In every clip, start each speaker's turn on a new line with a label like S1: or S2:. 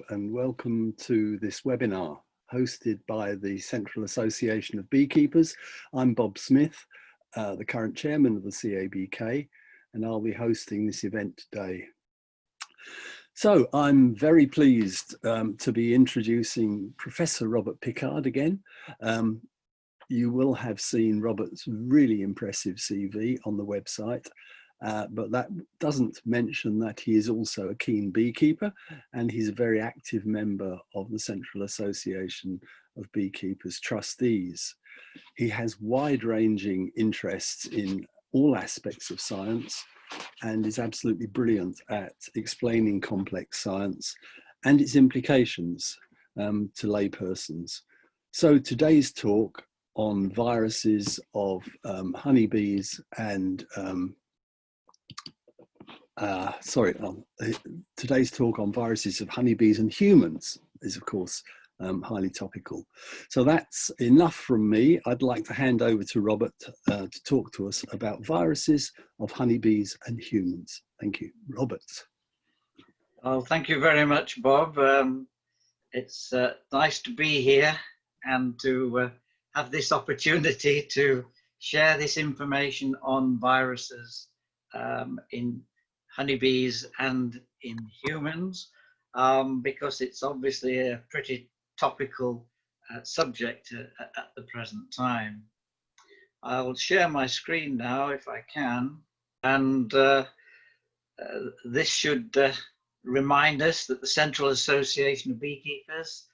S1: and welcome to this webinar hosted by the Central Association of Beekeepers. I'm Bob Smith, the current chairman of the CABK, and I'll be hosting this event today. So I'm very pleased to be introducing Professor Robert Pickard again. You will have seen Robert's really impressive CV on the website. But that doesn't mention that he is also a keen beekeeper, and he's a very active member of the Central Association of Beekeepers Trustees. He has wide-ranging interests in all aspects of science and is absolutely brilliant at explaining complex science and its implications to laypersons. So today's talk on viruses of honeybees and today's talk on viruses of honeybees and humans is, of course, highly topical. So that's enough from me. I'd like to hand over to Robert to talk to us about viruses of honeybees and humans. Thank you, Robert.
S2: Well, thank you very much, Bob. It's nice to be here and to have this opportunity to share this information on viruses in honeybees and in humans, because it's obviously a pretty topical subject at the present time. I'll share my screen now if I can, and this should remind us that the Central Association of Beekeepers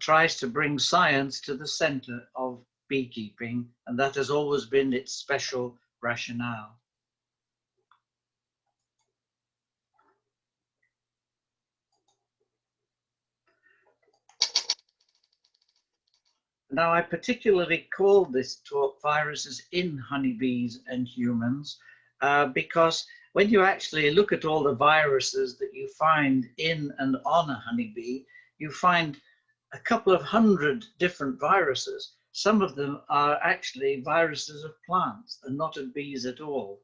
S2: tries to bring science to the center of beekeeping, and that has always been its special rationale. Now, I particularly called this talk Viruses in Honeybees and Humans because when you actually look at all the viruses that you find in and on a honeybee, you find a couple of hundred different viruses. Some of them are actually viruses of plants and not of bees at all.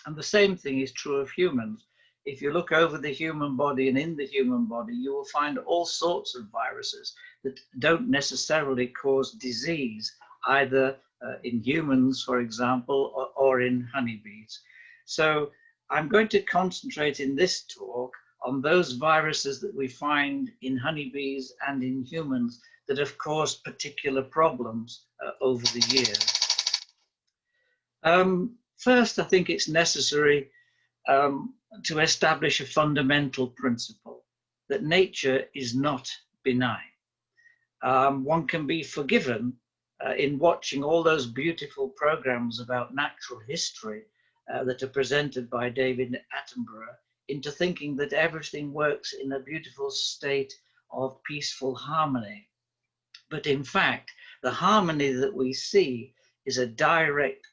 S2: And the same thing is true of humans. If you look over the human body and in the human body, you will find all sorts of viruses that don't necessarily cause disease, either in humans, for example, or in honeybees. So I'm going to concentrate in this talk on those viruses that we find in honeybees and in humans that have caused particular problems over the years. First, I think it's necessary to establish a fundamental principle that nature is not benign. One can be forgiven in watching all those beautiful programs about natural history that are presented by David Attenborough into thinking that everything works in a beautiful state of peaceful harmony. But in fact, the harmony that we see is a direct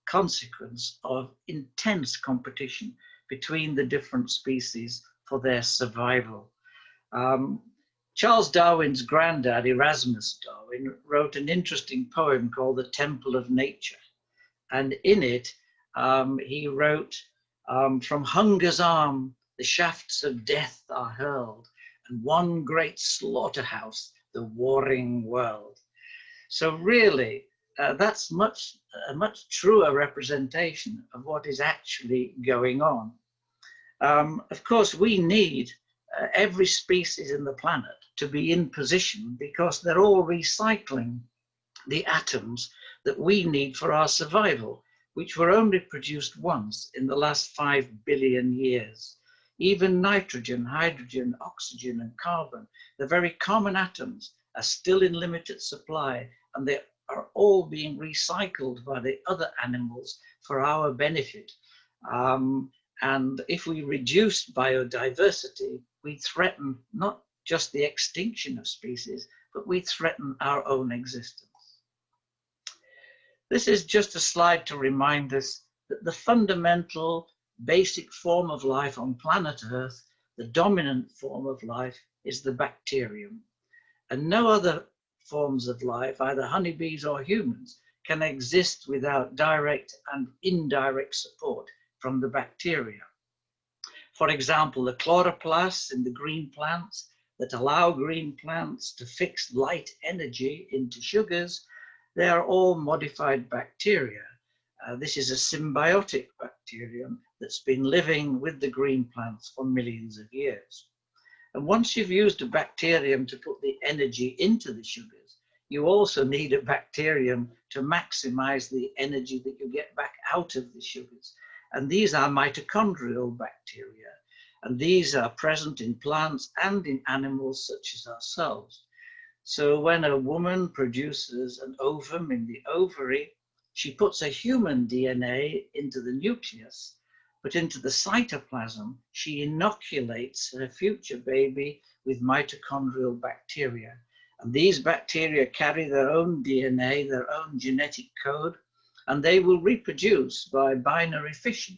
S2: consequence of intense competition between the different species for their survival. Charles Darwin's granddad, Erasmus Darwin, wrote an interesting poem called The Temple of Nature. And in it, he wrote, from hunger's arm, the shafts of death are hurled, and one great slaughterhouse, the warring world. So really, that's a much truer representation of what is actually going on. Of course, we need every species in the planet to be in position because they're all recycling the atoms that we need for our survival, which were only produced once in the last 5 billion years. Even nitrogen, hydrogen, oxygen, and carbon, the very common atoms, are still in limited supply, and they are all being recycled by the other animals for our benefit. And if we reduce biodiversity, we threaten not just the extinction of species, but we threaten our own existence. This is just a slide to remind us that the fundamental basic form of life on planet Earth, the dominant form of life, is the bacterium. And no other forms of life, either honeybees or humans, can exist without direct and indirect support from the bacteria. For example, the chloroplasts in the green plants that allow green plants to fix light energy into sugars, they are all modified bacteria. This is a symbiotic bacterium that's been living with the green plants for millions of years. And once you've used a bacterium to put the energy into the sugars, you also need a bacterium to maximize the energy that you get back out of the sugars. And these are mitochondrial bacteria. And these are present in plants and in animals such as ourselves. So when a woman produces an ovum in the ovary, she puts a human DNA into the nucleus, but into the cytoplasm, she inoculates her future baby with mitochondrial bacteria. And these bacteria carry their own DNA, their own genetic code, and they will reproduce by binary fission,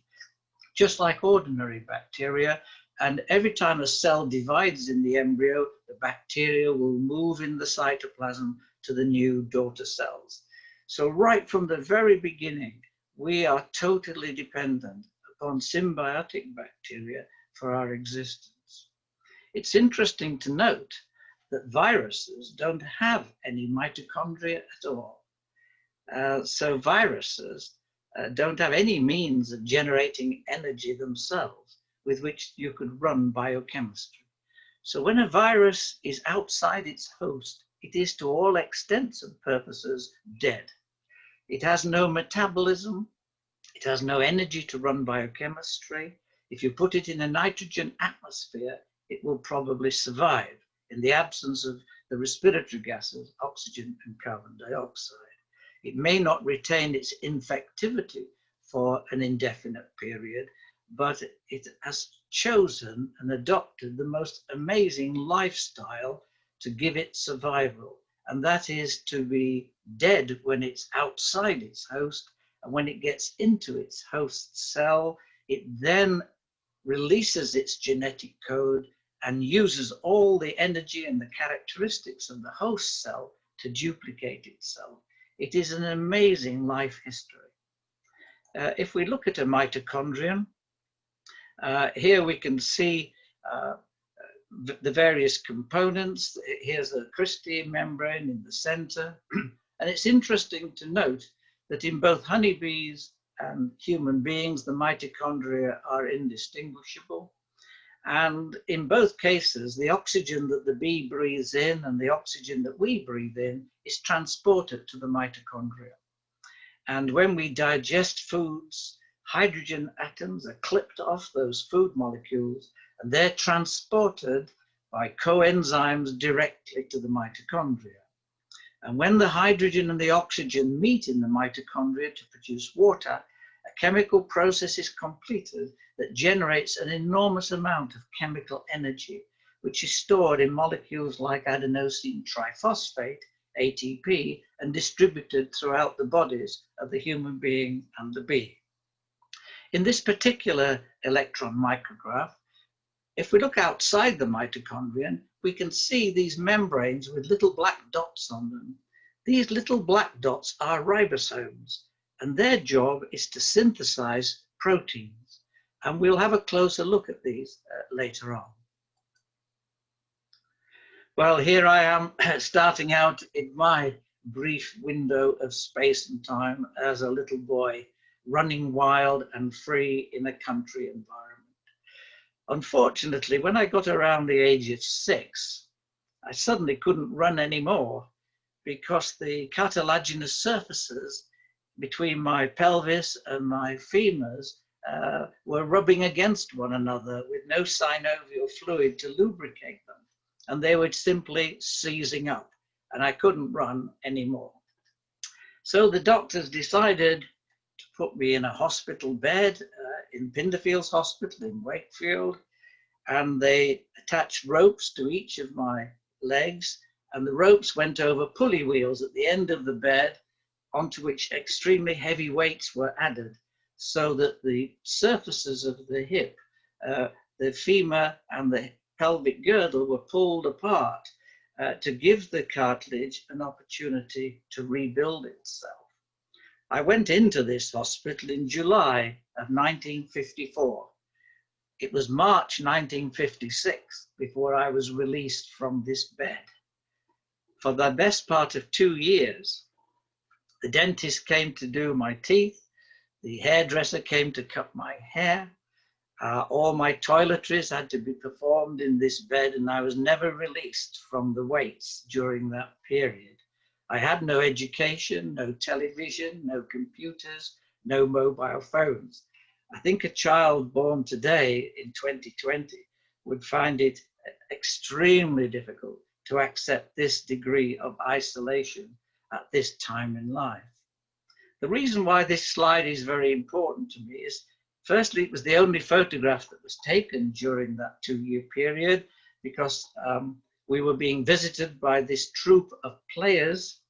S2: just like ordinary bacteria. And every time a cell divides in the embryo, the bacteria will move in the cytoplasm to the new daughter cells. So right from the very beginning, we are totally dependent upon symbiotic bacteria for our existence. It's interesting to note that viruses don't have any mitochondria at all. So viruses don't have any means of generating energy themselves with which you could run biochemistry. So when a virus is outside its host, it is to all extents and purposes dead. It has no metabolism, it has no energy to run biochemistry. If you put it in a nitrogen atmosphere, it will probably survive in the absence of the respiratory gases, oxygen and carbon dioxide. It may not retain its infectivity for an indefinite period, but it has chosen and adopted the most amazing lifestyle to give it survival. And that is to be dead when it's outside its host, and when it gets into its host cell, it then releases its genetic code and uses all the energy and the characteristics of the host cell to duplicate itself. It is an amazing life history. If we look at a mitochondrion, here we can see the various components. Here's a Christie membrane in the center. And it's interesting to note that in both honeybees and human beings, the mitochondria are indistinguishable. And in both cases, the oxygen that the bee breathes in and the oxygen that we breathe in is transported to the mitochondria. And when we digest foods, hydrogen atoms are clipped off those food molecules, and they're transported by coenzymes directly to the mitochondria. And when the hydrogen and the oxygen meet in the mitochondria to produce water, a chemical process is completed that generates an enormous amount of chemical energy, which is stored in molecules like adenosine triphosphate, ATP, and distributed throughout the bodies of the human being and the bee. In this particular electron micrograph, if we look outside the mitochondrion, we can see these membranes with little black dots on them. These little black dots are ribosomes, and their job is to synthesize proteins. And we'll have a closer look at these later on. Well, here I am starting out in my brief window of space and time as a little boy, running wild and free in a country environment. Unfortunately, when I got around the age of 6, I suddenly couldn't run anymore because the cartilaginous surfaces between my pelvis and my femurs were rubbing against one another with no synovial fluid to lubricate them. And they were simply seizing up, and I couldn't run anymore. So the doctors decided to put me in a hospital bed in Pinderfields Hospital in Wakefield, and they attached ropes to each of my legs, and the ropes went over pulley wheels at the end of the bed, onto which extremely heavy weights were added, so that the surfaces of the hip, the femur and the pelvic girdle were pulled apart to give the cartilage an opportunity to rebuild itself. I went into this hospital in July of 1954. It was March 1956 before I was released from this bed. For the best part of 2 years, the dentist came to do my teeth, the hairdresser came to cut my hair, all my toiletries had to be performed in this bed, and I was never released from the weights during that period. I had no education, no television, no computers, no mobile phones. I think a child born today in 2020 would find it extremely difficult to accept this degree of isolation at this time in life. The reason why this slide is very important to me is, firstly, it was the only photograph that was taken during that 2-year period, because we were being visited by this troupe of players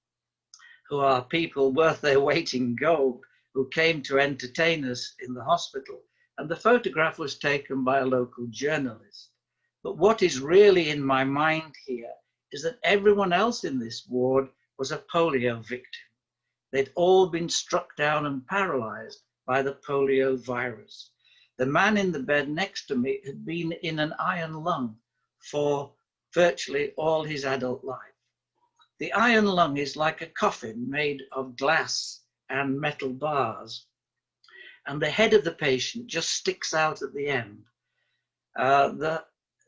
S2: who are people worth their weight in gold, who came to entertain us in the hospital. And the photograph was taken by a local journalist. But what is really in my mind here is that everyone else in this ward was a polio victim. They'd all been struck down and paralyzed by the polio virus. The man in the bed next to me had been in an iron lung for virtually all his adult life. The iron lung is like a coffin made of glass and metal bars, and the head of the patient just sticks out at the end. The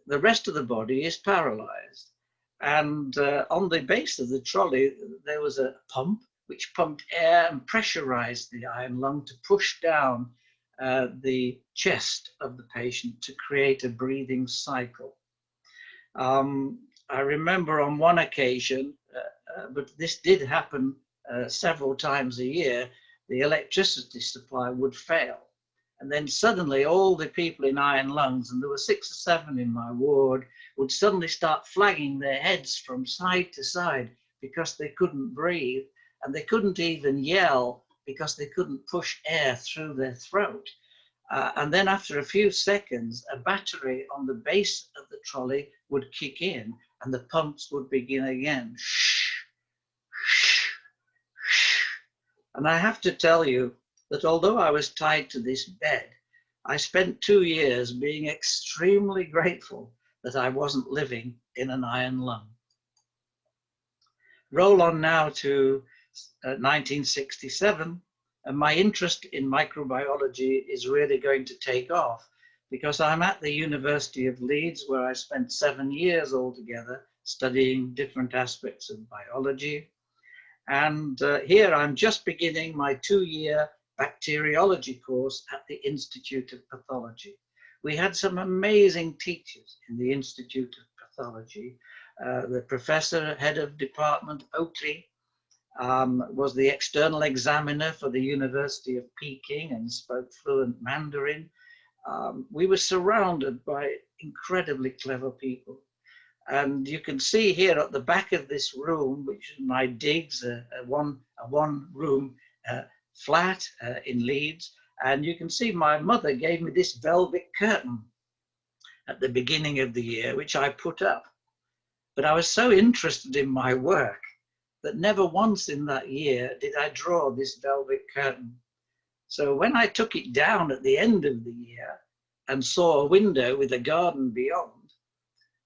S2: rest of the body is paralyzed, and on the base of the trolley there was a pump which pumped air and pressurized the iron lung to push down the chest of the patient to create a breathing cycle. I remember on one occasion, but this did happen several times a year, the electricity supply would fail. And then suddenly all the people in iron lungs, and there were 6 or 7 in my ward, would suddenly start flagging their heads from side to side because they couldn't breathe, and they couldn't even yell because they couldn't push air through their throat. And then after a few seconds, a battery on the base of the trolley would kick in and the pumps would begin again. And I have to tell you that although I was tied to this bed, I spent 2 years being extremely grateful that I wasn't living in an iron lung. Roll on now to 1967, and my interest in microbiology is really going to take off, because I'm at the University of Leeds, where I spent 7 years altogether studying different aspects of biology. And here I'm just beginning my 2-year bacteriology course at the Institute of Pathology. We had some amazing teachers in the Institute of Pathology. The professor, head of department, Oakley, was the external examiner for the University of Peking and spoke fluent Mandarin. We were surrounded by incredibly clever people. And you can see here at the back of this room, which is my digs, a one-room flat in Leeds. And you can see my mother gave me this velvet curtain at the beginning of the year, which I put up. But I was so interested in my work that never once in that year did I draw this velvet curtain. So when I took it down at the end of the year and saw a window with a garden beyond,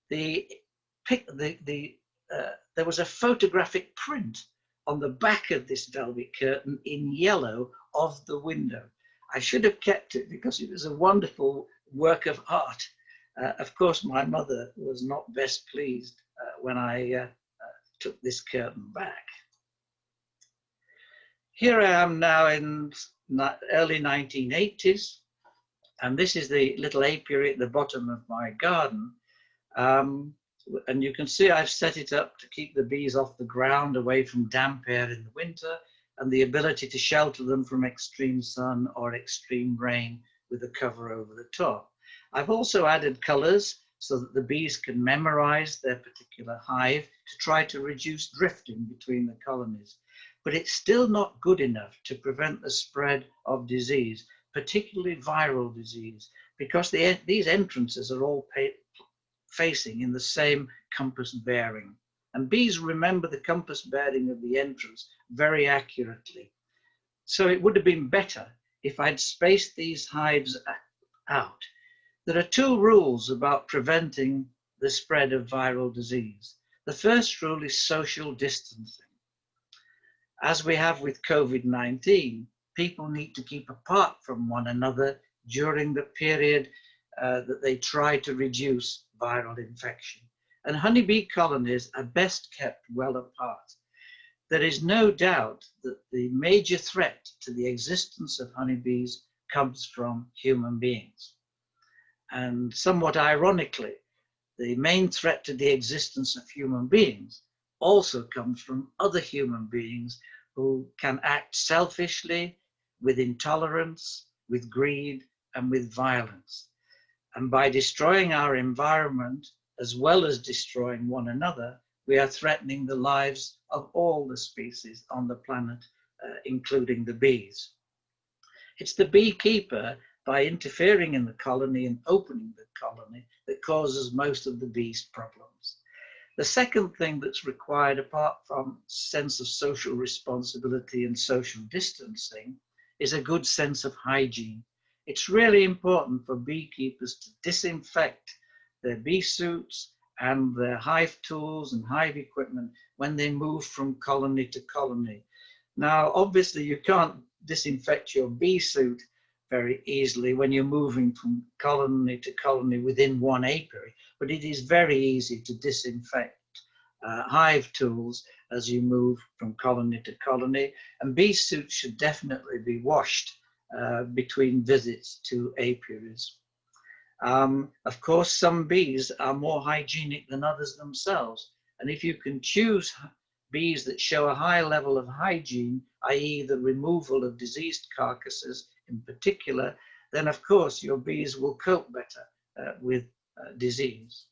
S2: there was a photographic print on the back of this velvet curtain in yellow of the window. I should have kept it because it was a wonderful work of art. Of course, my mother was not best pleased when I took this curtain back. Here I am now in early 1980s, and this is the little apiary at the bottom of my garden. And you can see I've set it up to keep the bees off the ground, away from damp air in the winter, and the ability to shelter them from extreme sun or extreme rain with a cover over the top. I've also added colors so that the bees can memorize their particular hive to try to reduce drifting between the colonies. But it's still not good enough to prevent the spread of disease, particularly viral disease, because these entrances are all facing in the same compass bearing. And bees remember the compass bearing of the entrance very accurately. So it would have been better if I'd spaced these hives out There are two rules about preventing the spread of viral disease. The first rule is social distancing. As we have with COVID-19, people need to keep apart from one another during the period that they try to reduce viral infection. And honeybee colonies are best kept well apart. There is no doubt that the major threat to the existence of honeybees comes from human beings. And somewhat ironically, the main threat to the existence of human beings also comes from other human beings who can act selfishly, with intolerance, with greed, and with violence. And by destroying our environment, as well as destroying one another, we are threatening the lives of all the species on the planet, including the bees. It's the beekeeper, by interfering in the colony and opening the colony, that causes most of the bees' problems. The second thing that's required, apart from sense of social responsibility and social distancing, is a good sense of hygiene. It's really important for beekeepers to disinfect their bee suits and their hive tools and hive equipment when they move from colony to colony. Now, obviously, you can't disinfect your bee suit very easily when you're moving from colony to colony within one apiary, but it is very easy to disinfect hive tools as you move from colony to colony, and bee suits should definitely be washed between visits to apiaries. Of course, some bees are more hygienic than others themselves, and if you can choose bees that show a high level of hygiene, i.e. the removal of diseased carcasses in particular, then of course your bees will cope better with disease.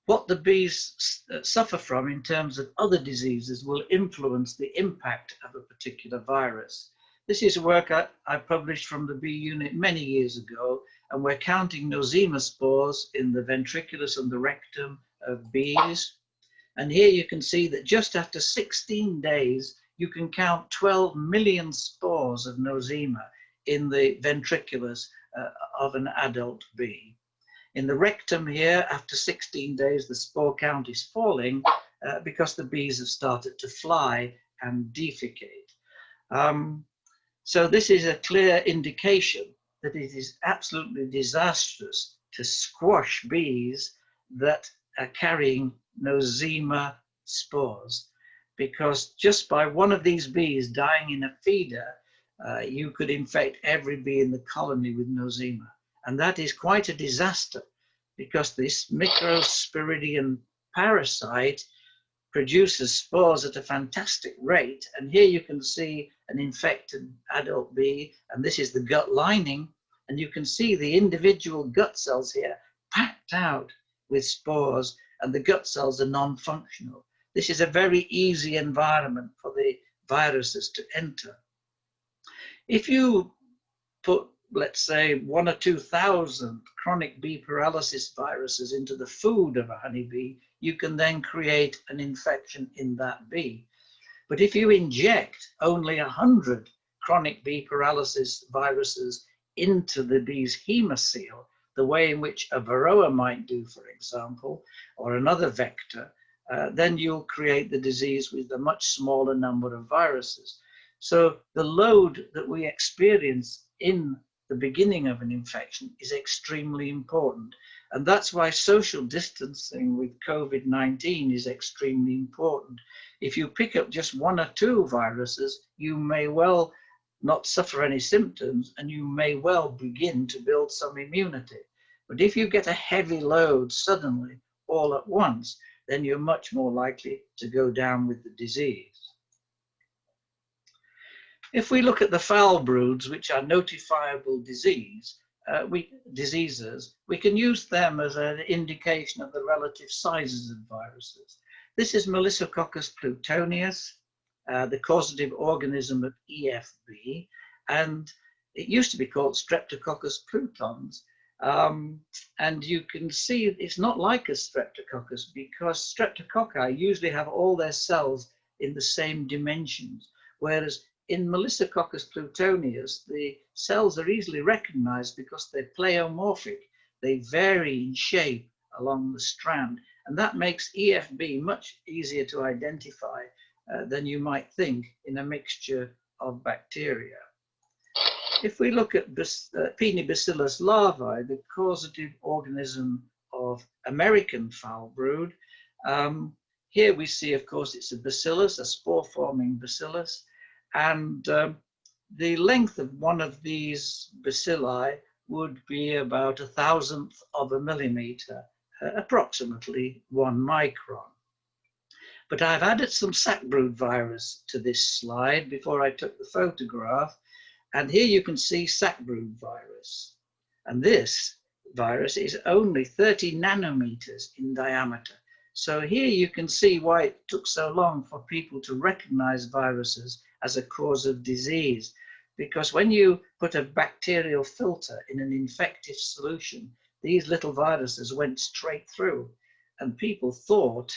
S2: What the bees suffer from in terms of other diseases will influence the impact of a particular virus. This is work I published from the bee unit many years ago, and we're counting nosema spores in the ventriculus and the rectum of bees. And here you can see that just after 16 days, you can count 12 million spores of nosema in the ventriculus of an adult bee. In the rectum here, after 16 days, the spore count is falling because the bees have started to fly and defecate. So this is a clear indication that it is absolutely disastrous to squash bees that are carrying nosema spores, because just by one of these bees dying in a feeder, you could infect every bee in the colony with nosema. And that is quite a disaster, because this microsporidian parasite produces spores at a fantastic rate. And here you can see an infected adult bee, and this is the gut lining, and you can see the individual gut cells here packed out with spores, and the gut cells are non-functional. This is a very easy environment for the viruses to enter. If you put, let's say, 1,000 or 2,000 chronic bee paralysis viruses into the food of a honeybee, you can then create an infection in that bee. But if you inject only 100 chronic bee paralysis viruses into the bee's hemocoel, the way in which a varroa might do, for example, or another vector, then you'll create the disease with a much smaller number of viruses. So the load that we experience in the beginning of an infection is extremely important. And that's why social distancing with COVID-19 is extremely important. If you pick up just 1 or 2 viruses, you may well not suffer any symptoms, and you may well begin to build some immunity. But if you get a heavy load suddenly all at once, then you're much more likely to go down with the disease. If we look at the foul broods, which are notifiable diseases, we can use them as an indication of the relative sizes of viruses. This is Melissococcus plutonius, the causative organism of EFB, and it used to be called Streptococcus plutons. And you can see it's not like a streptococcus, because streptococci usually have all their cells in the same dimensions, whereas in Melissococcus plutoneus, the cells are easily recognized because they're pleomorphic. They vary in shape along the strand, and that makes EFB much easier to identify than you might think in a mixture of bacteria. If we look at Penibacillus larvae, the causative organism of American foul brood, here we see, of course, it's a bacillus, a spore-forming bacillus, and the length of one of these bacilli would be about 1,000th of a millimeter, approximately 1 micron. But I've added some sac brood virus to this slide before I took the photograph, and here you can see sac brood virus. And this virus is only 30 nanometers in diameter. So here you can see why it took so long for people to recognize viruses as a cause of disease. Because when you put a bacterial filter in an infective solution, these little viruses went straight through, and people thought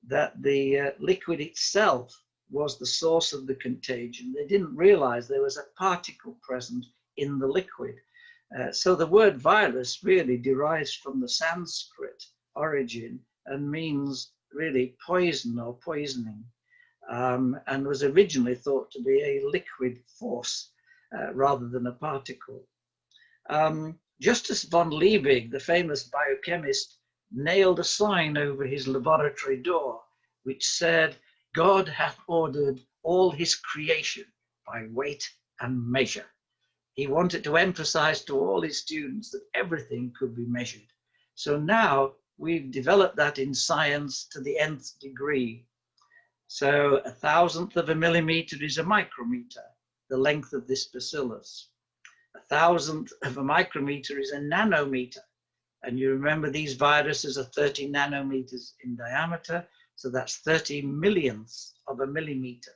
S2: that the liquid itself was the source of the contagion. They didn't realize there was a particle present in the liquid. So the word virus really derives from the Sanskrit origin and means really poison or poisoning, and was originally thought to be a liquid force rather than a particle. Justus von Liebig, the famous biochemist, nailed a sign over his laboratory door which said, "God hath ordered all his creation by weight and measure." He wanted to emphasize to all his students that everything could be measured. So now we've developed that in science to the nth degree. So 1,000th of a millimeter is a micrometer, the length of this bacillus. 1,000th of a micrometer is a nanometer. And you remember these viruses are 30 nanometers in diameter, so that's 30 millionths of a millimeter.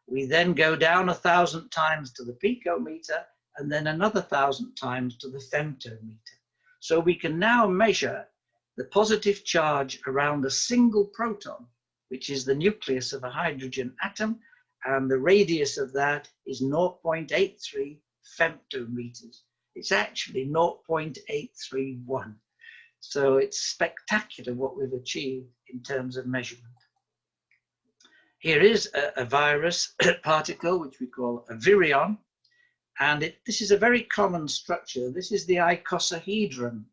S2: We then go down 1,000 times to the picometer, and then another 1,000 times to the femtometer. So we can now measure the positive charge around a single proton, which is the nucleus of a hydrogen atom, and the radius of that is 0.83 femtometers. It's actually 0.831. So it's spectacular what we've achieved in terms of measurement. Here is a virus particle, which we call a virion, and this is a very common structure. This is the icosahedron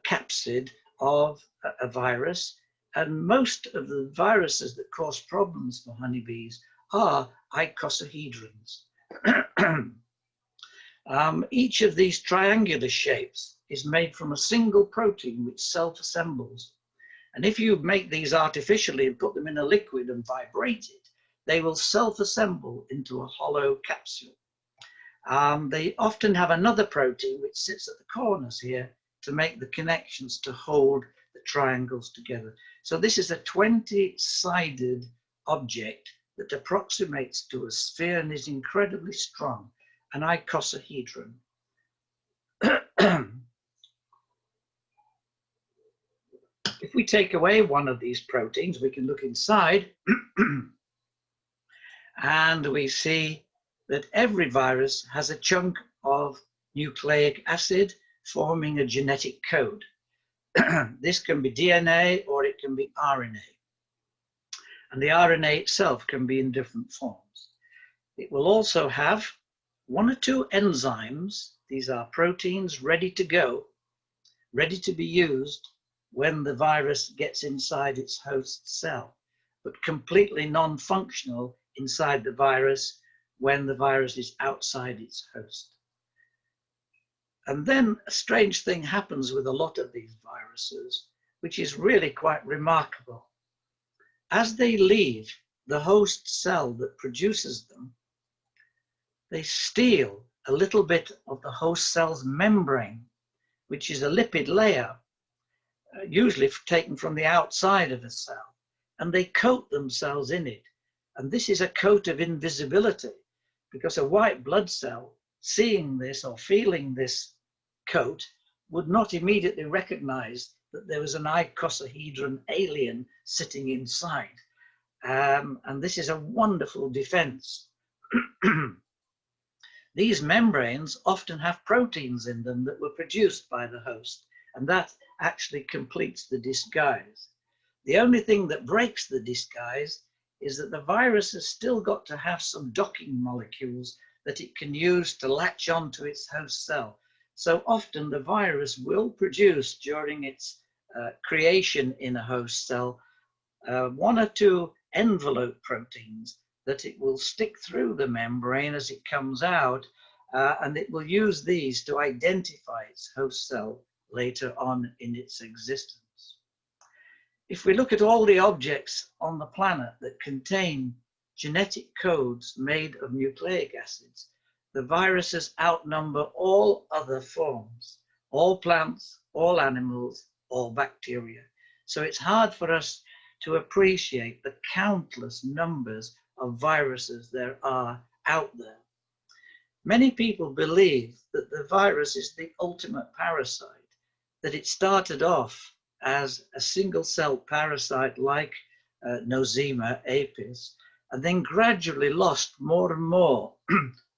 S2: capsid of a virus, and most of the viruses that cause problems for honeybees are icosahedrons. Each of these triangular shapes is made from a single protein which self-assembles. And if you make these artificially and put them in a liquid and vibrate it, they will self-assemble into a hollow capsule. They often have another protein which sits at the corners here to make the connections to hold the triangles together. So this is a 20-sided object that approximates to a sphere and is incredibly strong, an icosahedron. If we take away one of these proteins, we can look inside and we see that every virus has a chunk of nucleic acid forming a genetic code. This can be DNA or it can be RNA. And the RNA itself can be in different forms. It will also have 1 or 2 enzymes. These are proteins ready to go, ready to be used when the virus gets inside its host cell, but completely non-functional inside the virus when the virus is outside its host. And then a strange thing happens with a lot of these viruses, which is really quite remarkable. As they leave the host cell that produces them, they steal a little bit of the host cell's membrane, which is a lipid layer, usually taken from the outside of a cell, and they coat themselves in it. And this is a coat of invisibility, because a white blood cell, seeing this or feeling this coat, would not immediately recognize that there was an icosahedron alien sitting inside. And this is a wonderful defense These membranes often have proteins in them that were produced by the host, and that actually completes the disguise. The only thing that breaks the disguise is that the virus has still got to have some docking molecules that it can use to latch onto its host cell. So often the virus will produce during its creation in a host cell one or two envelope proteins that it will stick through the membrane as it comes out, and it will use these to identify its host cell later on in its existence. If we look at all the objects on the planet that contain genetic codes made of nucleic acids, the viruses outnumber all other forms, all plants, all animals, all bacteria. So it's hard for us to appreciate the countless numbers of viruses there are out there. Many people believe that the virus is the ultimate parasite, that it started off as a single-cell parasite like Nosema apis, and then gradually lost more and more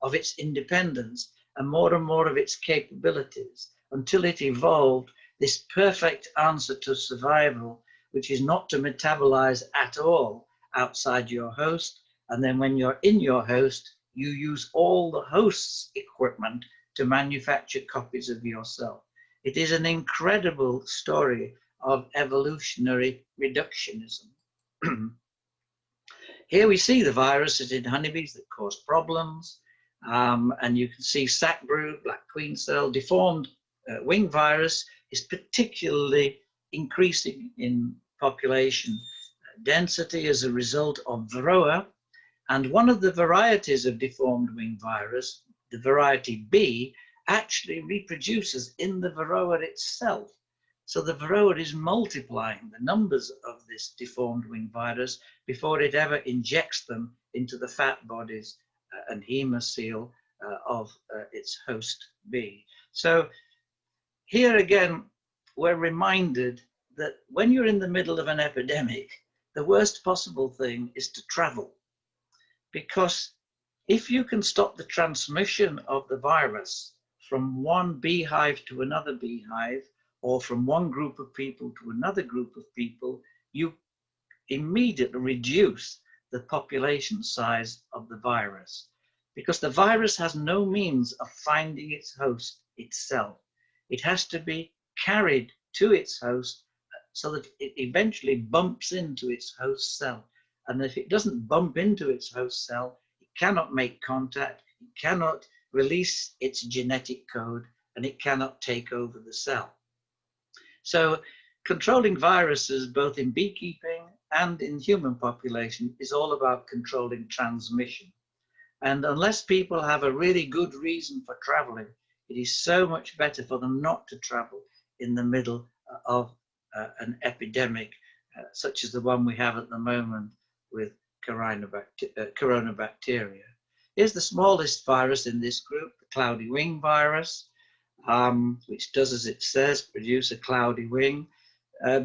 S2: of its independence and more of its capabilities until it evolved this perfect answer to survival, which is not to metabolize at all outside your host. And then when you're in your host, you use all the host's equipment to manufacture copies of yourself. It is an incredible story of evolutionary reductionism. Here we see the viruses in honeybees that cause problems. And you can see sac brood, black queen cell, deformed wing virus is particularly increasing in population density as a result of varroa. And one of the varieties of deformed wing virus, the variety B, actually reproduces in the varroa itself. So the varroa is multiplying the numbers of this deformed wing virus before it ever injects them into the fat bodies and hemocoel of its host B. So here again, we're reminded that when you're in the middle of an epidemic, the worst possible thing is to travel. Because if you can stop the transmission of the virus from one beehive to another beehive, or from one group of people to another group of people, you immediately reduce the population size of the virus. Because the virus has no means of finding its host itself. It has to be carried to its host so that it eventually bumps into its host cell. And if it doesn't bump into its host cell, it cannot make contact, it cannot release its genetic code, and it cannot take over the cell. So controlling viruses, both in beekeeping and in human population, is all about controlling transmission. And unless people have a really good reason for traveling, it is so much better for them not to travel in the middle of an epidemic, such as the one we have at the moment with coronabacteria. Here's the smallest virus in this group, the cloudy wing virus, which does as it says, produce a cloudy wing.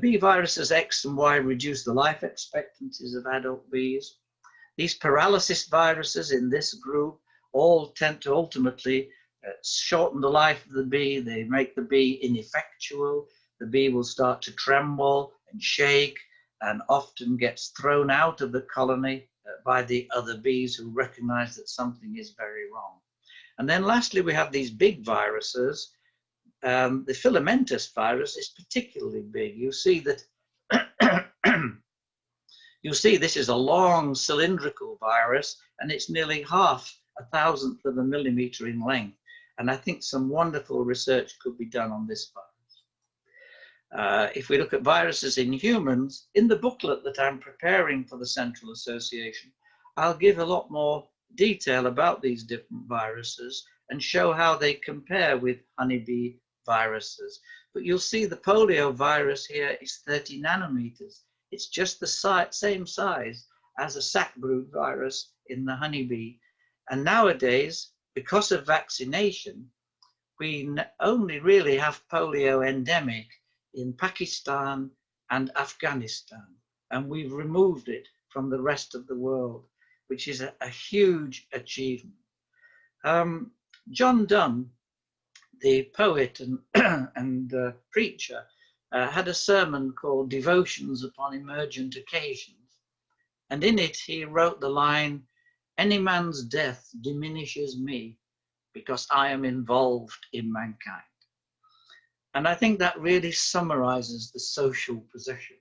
S2: Bee viruses X and Y reduce the life expectancies of adult bees. These paralysis viruses in this group all tend to ultimately shorten the life of the bee. They make the bee ineffectual. The bee will start to tremble and shake and often gets thrown out of the colony by the other bees who recognize that something is very wrong. And then lastly, we have these big viruses. The filamentous virus is particularly big. You see that you see this is a long cylindrical virus, and it's nearly 0.005 of a millimeter in length. And I think some wonderful research could be done on this virus. If we look at viruses in humans, in the booklet that I'm preparing for the Central Association, I'll give a lot more detail about these different viruses and show how they compare with honeybee viruses. But you'll see the polio virus here is 30 nanometers. It's just the same size as a sac brood virus in the honeybee. And nowadays, because of vaccination, we only really have polio endemic in Pakistan and Afghanistan, and we've removed it from the rest of the world. which is a huge achievement. John Donne, the poet and preacher, had a sermon called Devotions upon Emergent Occasions. And in it, he wrote the line, "Any man's death diminishes me because I am involved in mankind." And I think that really summarizes the social position.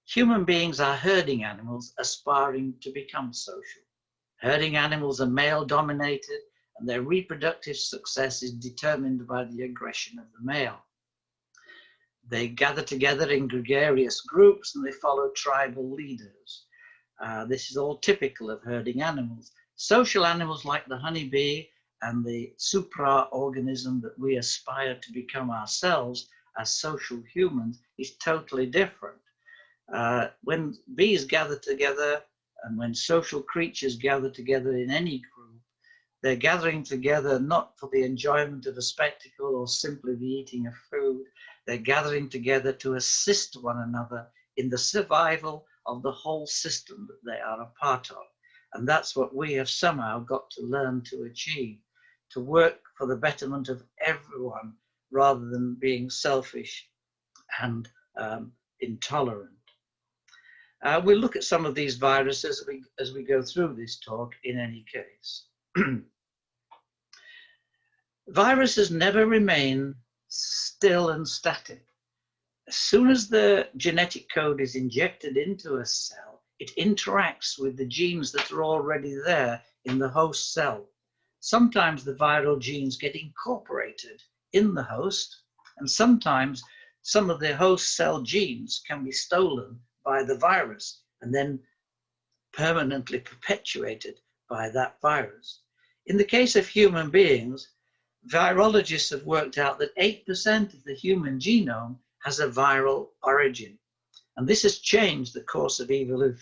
S2: Human beings are herding animals aspiring to become social. Herding animals are male dominated, and their reproductive success is determined by the aggression of the male. They gather together in gregarious groups and they follow tribal leaders. This is all typical of herding animals. Social animals like the honeybee and the supra-organism that we aspire to become ourselves as social humans is totally different. When bees gather together and when social creatures gather together in any group, they're gathering together not for the enjoyment of a spectacle or simply the eating of food. They're gathering together to assist one another in the survival of the whole system that they are a part of. And that's what we have somehow got to learn to achieve, to work for the betterment of everyone rather than being selfish and intolerant. We'll look at some of these viruses as we go through this talk in any case. Viruses never remain still and static. As soon as the genetic code is injected into a cell, it interacts with the genes that are already there in the host cell. Sometimes the viral genes get incorporated in the host, and sometimes some of the host cell genes can be stolen by the virus and then permanently perpetuated by that virus. In the case of human beings, virologists have worked out that 8% of the human genome has a viral origin, and this has changed the course of evolution.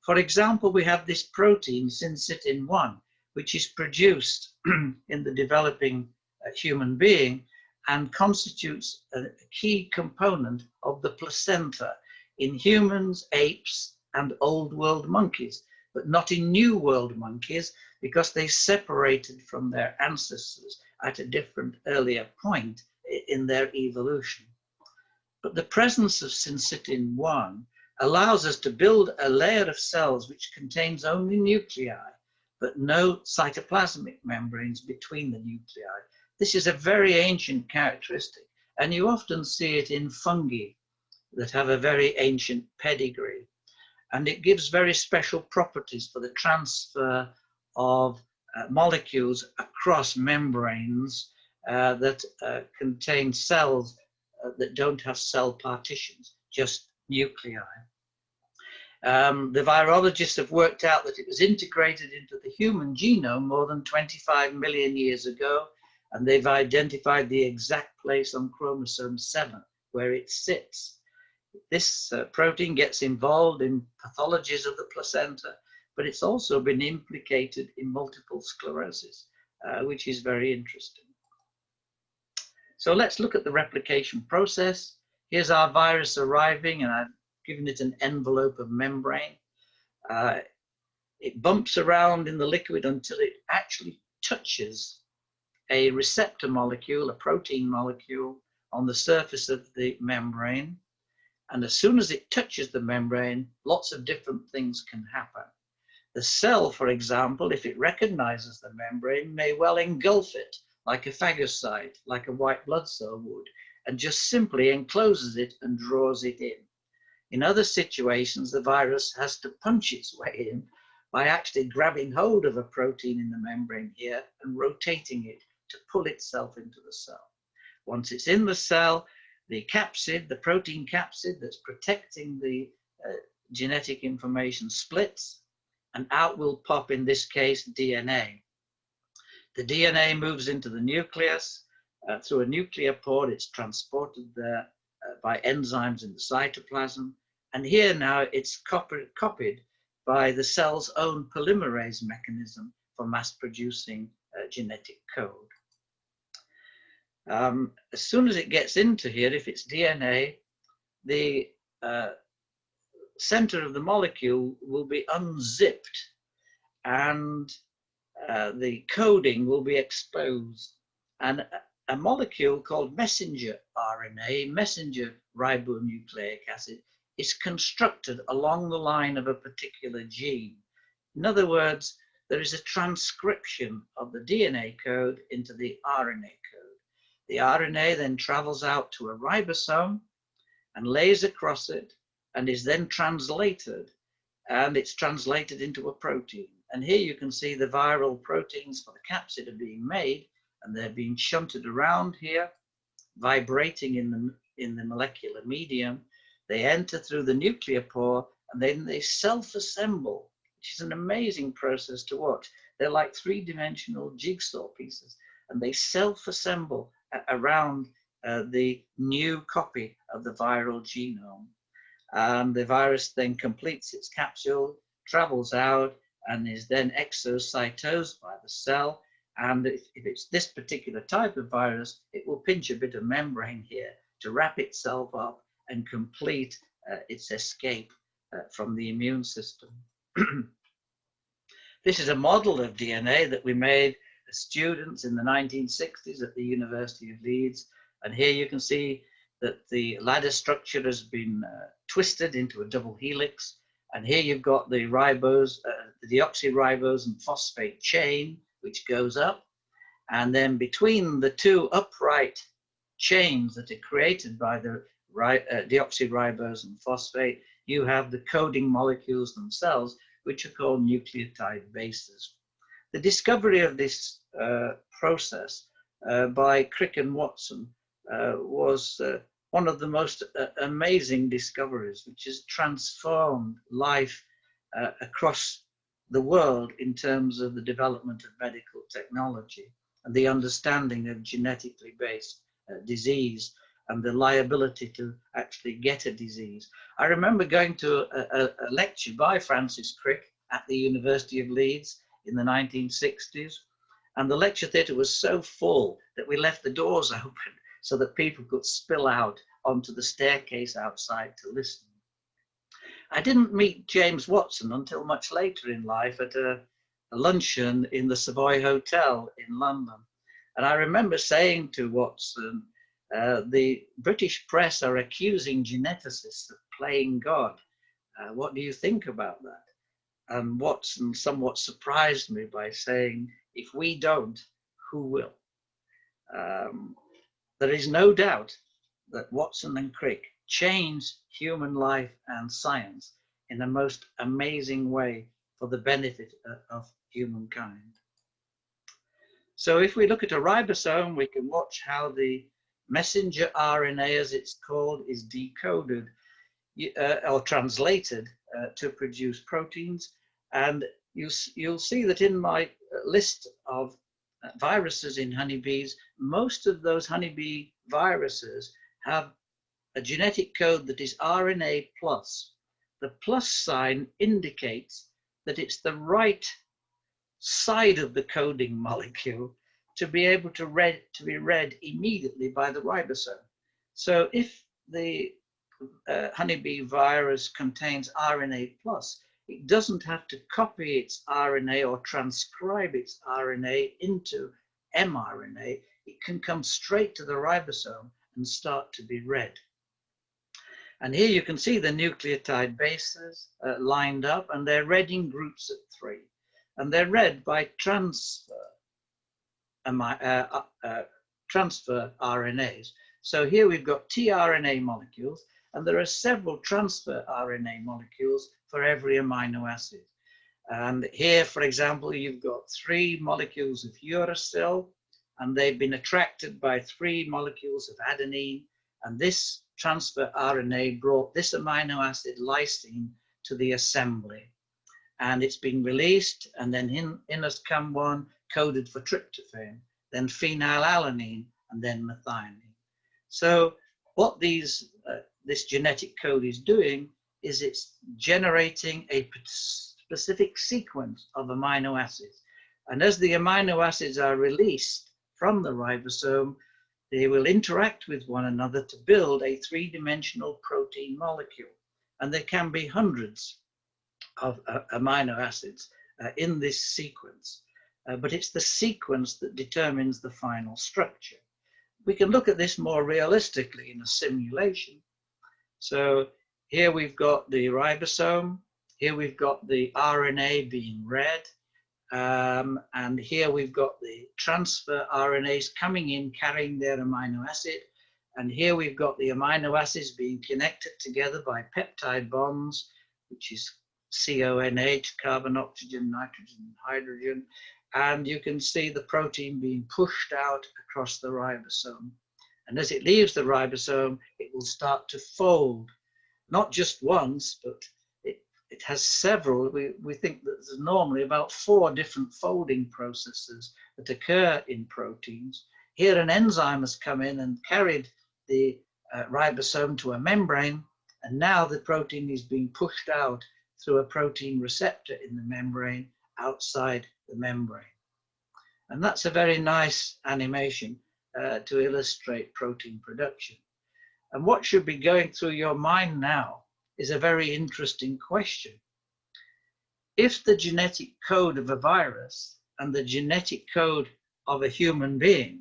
S2: For example, we have this protein, syncytin-1, which is produced in the developing human being and constitutes a key component of the placenta in humans, apes, and old world monkeys, but not in new world monkeys because they separated from their ancestors at a different earlier point in their evolution. But the presence of syncytin-1 allows us to build a layer of cells which contains only nuclei, but no cytoplasmic membranes between the nuclei. This is a very ancient characteristic, and you often see it in fungi that have a very ancient pedigree. And it gives very special properties for the transfer of molecules across membranes that contain cells that don't have cell partitions, just nuclei. The virologists have worked out that it was integrated into the human genome more than 25 million years ago, and they've identified the exact place on chromosome 7 where it sits. This protein gets involved in pathologies of the placenta, but it's also been implicated in multiple sclerosis, which is very interesting. So let's look at the replication process. Here's our virus arriving, and I've given it an envelope of membrane. It bumps around in the liquid until it actually touches a receptor molecule, a protein molecule, on the surface of the membrane. And as soon as it touches the membrane, lots of different things can happen. The cell, for example, if it recognizes the membrane, may well engulf it like a phagocyte, like a white blood cell would, and just simply encloses it and draws it in. In other situations, the virus has to punch its way in by actually grabbing hold of a protein in the membrane here and rotating it to pull itself into the cell. Once it's in the cell, the capsid, the protein capsid that's protecting the genetic information splits, and out will pop, in this case, DNA. The DNA moves into the nucleus. Through a nuclear pore, it's transported there by enzymes in the cytoplasm. And here now it's copied by the cell's own polymerase mechanism for mass producing genetic code. As soon as it gets into here, if it's DNA, the center of the molecule will be unzipped and the coding will be exposed. And a molecule called messenger RNA, messenger ribonucleic acid, is constructed along the line of a particular gene. In other words, there is a transcription of the DNA code into the RNA code. The RNA then travels out to a ribosome and lays across it and is then translated, and it's translated into a protein. And here you can see the viral proteins for the capsid are being made, and they're being shunted around here, vibrating in the molecular medium. They enter through the nuclear pore, and then they self-assemble, which is an amazing process to watch. They're like three-dimensional jigsaw pieces, and they self-assemble around the new copy of the viral genome. And the virus then completes its capsule, travels out, and is then exocytosed by the cell. And if it's this particular type of virus, it will pinch a bit of membrane here to wrap itself up and complete its escape from the immune system. This is a model of DNA that we made as students in the 1960s at the University of Leeds. And here you can see that the ladder structure has been twisted into a double helix. And here you've got the ribose, the deoxyribose and phosphate chain, which goes up. And then between the two upright chains that are created by the deoxyribose and phosphate, you have the coding molecules themselves, which are called nucleotide bases. The discovery of this process by Crick and Watson was one of the most amazing discoveries, which has transformed life across the world in terms of the development of medical technology and the understanding of genetically based disease and the liability to actually get a disease. I remember going to a lecture by Francis Crick at the University of Leeds in the 1960s, and the lecture theatre was so full that we left the doors open so that people could spill out onto the staircase outside to listen. I didn't meet James Watson until much later in life at a luncheon in the Savoy Hotel in London. And I remember saying to Watson, the British press are accusing geneticists of playing God. What do you think about that? And Watson somewhat surprised me by saying, if we don't, who will? There is no doubt that Watson and Crick changed human life and science in a most amazing way for the benefit of humankind. So if we look at a ribosome, we can watch how the messenger RNA, as it's called, is decoded or translated to produce proteins. And you'll see that in my list of viruses in honeybees, most of those honeybee viruses have a genetic code that is RNA plus. The plus sign indicates that it's the right side of the coding molecule to be able to be read immediately by the ribosome. So if the honeybee virus contains RNA plus, it doesn't have to copy its RNA or transcribe its RNA into mRNA. It can come straight to the ribosome and start to be read. And here you can see the nucleotide bases lined up, and they're read in groups of 3. And they're read by transfer RNAs. So here we've got tRNA molecules, and there are several transfer RNA molecules for every amino acid. And here, for example, you've got 3 molecules of uracil, and they've been attracted by 3 molecules of adenine, and this transfer RNA brought this amino acid lysine to the assembly. And it's been released, and then in has come one coded for tryptophan, then phenylalanine, and then methionine. So what this genetic code is doing is it's generating a specific sequence of amino acids. And as the amino acids are released from the ribosome, they will interact with one another to build a 3-dimensional protein molecule. And there can be hundreds of amino acids in this sequence, but it's the sequence that determines the final structure. We can look at this more realistically in a simulation. So here we've got the ribosome, here we've got the RNA being read, and here we've got the transfer RNAs coming in carrying their amino acid, and here we've got the amino acids being connected together by peptide bonds, which is CONH, carbon, oxygen, nitrogen, hydrogen, and you can see the protein being pushed out across the ribosome. And as it leaves the ribosome, it will start to fold, not just once, but it has several. We think that there's normally about 4 different folding processes that occur in proteins. Here an enzyme has come in and carried the ribosome to a membrane, and now the protein is being pushed out through a protein receptor in the membrane outside the membrane. And that's a very nice animation to illustrate protein production. And what should be going through your mind now is a very interesting question. If the genetic code of a virus and the genetic code of a human being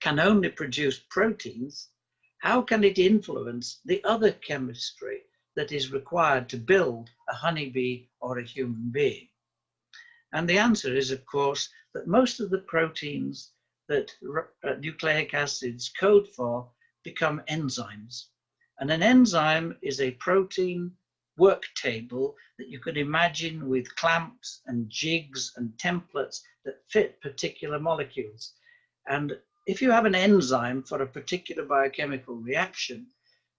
S2: can only produce proteins, how can it influence the other chemistry that is required to build a honeybee or a human being? And the answer is, of course, that most of the proteins that nucleic acids code for become enzymes. And an enzyme is a protein work table that you could imagine with clamps and jigs and templates that fit particular molecules. And if you have an enzyme for a particular biochemical reaction,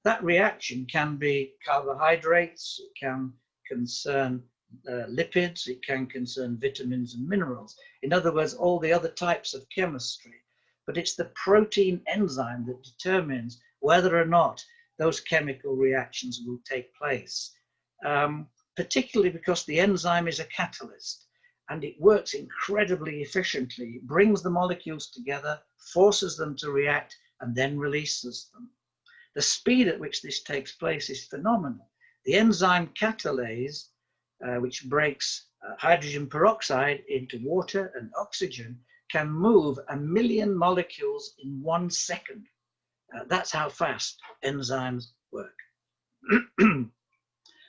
S2: that reaction can be carbohydrates, it can concern lipids, it can concern vitamins and minerals. In other words, all the other types of chemistry. But it's the protein enzyme that determines whether or not those chemical reactions will take place, particularly because the enzyme is a catalyst and it works incredibly efficiently. It brings the molecules together, forces them to react, and then releases them. The speed at which this takes place is phenomenal. The enzyme catalase, which breaks hydrogen peroxide into water and oxygen, can move 1 million molecules in 1 second. That's how fast enzymes work.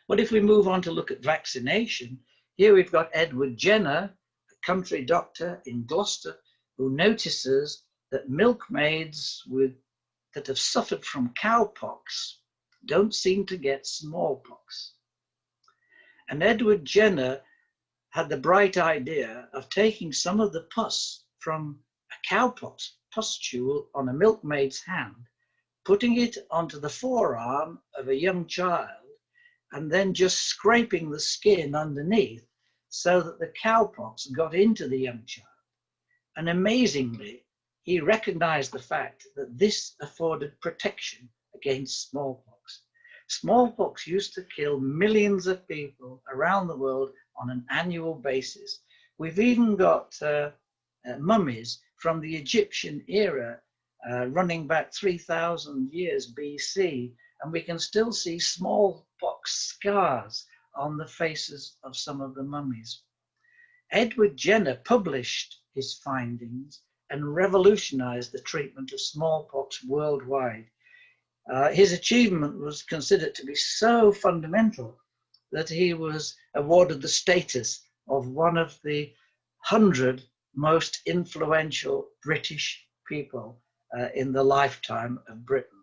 S2: But if we move on to look at vaccination, here we've got Edward Jenner, a country doctor in Gloucester, who notices that milkmaids that have suffered from cowpox don't seem to get smallpox. And Edward Jenner had the bright idea of taking some of the pus from a cowpox pustule on a milkmaid's hand, putting it onto the forearm of a young child, and then just scraping the skin underneath so that the cowpox got into the young child. And amazingly, he recognized the fact that this afforded protection against smallpox. Smallpox used to kill millions of people around the world on an annual basis. We've even got mummies from the Egyptian era running back 3,000 years BC, and we can still see smallpox scars on the faces of some of the mummies. Edward Jenner published his findings and revolutionized the treatment of smallpox worldwide. His achievement was considered to be so fundamental that he was awarded the status of one of the 100 most influential British people in the lifetime of Britain.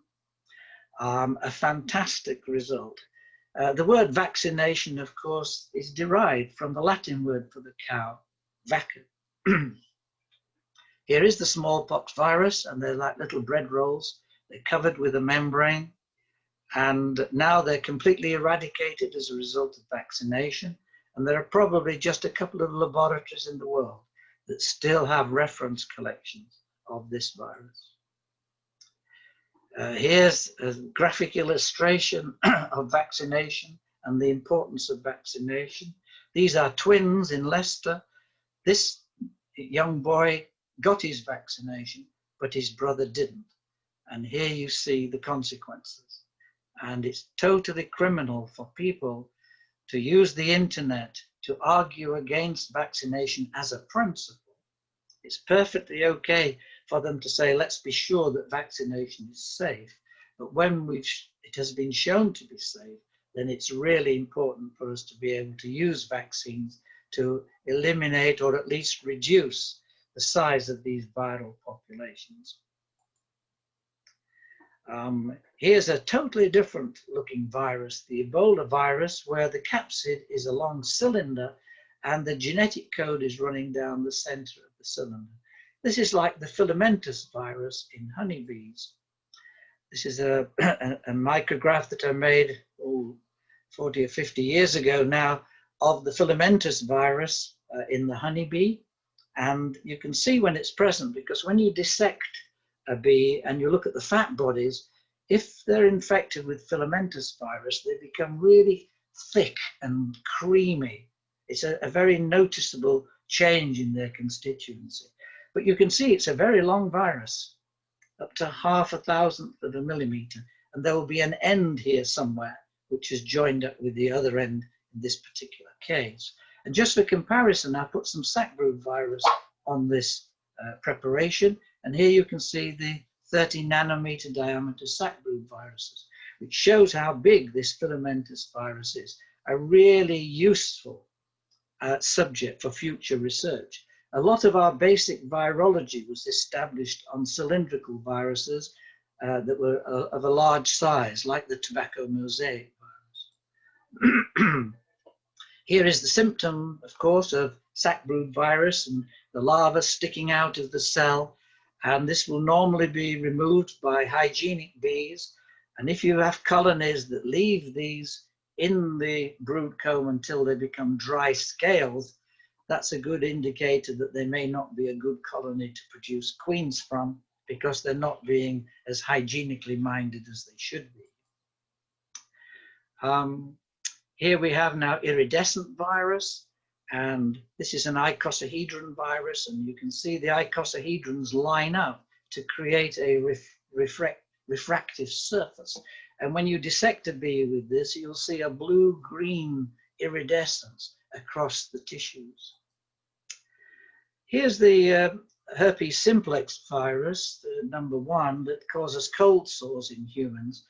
S2: A fantastic result. The word vaccination, of course, is derived from the Latin word for the cow, vacca. Here is the smallpox virus, and they're like little bread rolls. They're covered with a membrane, and now they're completely eradicated as a result of vaccination. And there are probably just a couple of laboratories in the world that still have reference collections of this virus. Here's a graphic illustration of vaccination and the importance of vaccination. These are twins in Leicester. This young boy got his vaccination, but his brother didn't. And here you see the consequences. And it's totally criminal for people to use the internet to argue against vaccination as a principle. It's perfectly okay for them to say, let's be sure that vaccination is safe. But when it has been shown to be safe, then it's really important for us to be able to use vaccines to eliminate or at least reduce the size of these viral populations. Here's a totally different looking virus, the Ebola virus, where the capsid is a long cylinder and the genetic code is running down the center of the cylinder. This is like the filamentous virus in honeybees. This is a micrograph that I made 40 or 50 years ago now of the filamentous virus in the honeybee. And you can see when it's present, because when you dissect a bee and you look at the fat bodies, if they're infected with filamentous virus, they become really thick and creamy. It's a very noticeable change in their constituency. But you can see it's a very long virus, up to 0.005 of a millimeter. And there will be an end here somewhere, which is joined up with the other end in this particular case. And just for comparison, I put some sac brood virus on this preparation. And here you can see the 30 nanometer diameter sac brood viruses, which shows how big this filamentous virus is. A really useful subject for future research. A lot of our basic virology was established on cylindrical viruses that were of a large size, like the tobacco mosaic virus. Here is the symptom, of course, of sac brood virus and the larva sticking out of the cell. And this will normally be removed by hygienic bees. And if you have colonies that leave these in the brood comb until they become dry scales, that's a good indicator that they may not be a good colony to produce queens from, because they're not being as hygienically minded as they should be. Here we have now iridescent virus, and this is an icosahedron virus, and you can see the icosahedrons line up to create a refractive surface. And when you dissect a bee with this, you'll see a blue-green iridescence across the tissues. Here's the herpes simplex virus, the number 1, that causes cold sores in humans.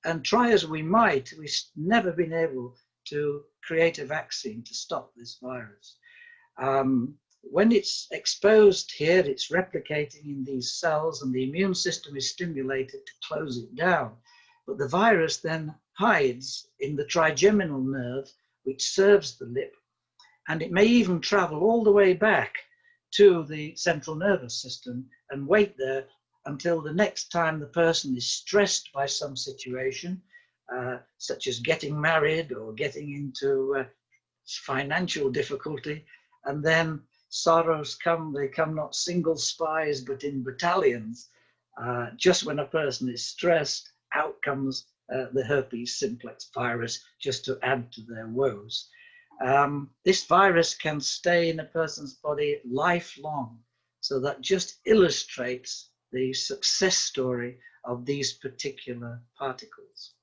S2: And try as we might, we've never been able to create a vaccine to stop this virus. When it's exposed here, it's replicating in these cells and the immune system is stimulated to close it down. But the virus then hides in the trigeminal nerve, which serves the lip, and it may even travel all the way back to the central nervous system and wait there until the next time the person is stressed by some situation, such as getting married or getting into financial difficulty, and then sorrows come, they come not single spies, but in battalions. Just when a person is stressed, out comes the herpes simplex virus, just to add to their woes. This virus can stay in a person's body lifelong, so that just illustrates the success story of these particular particles.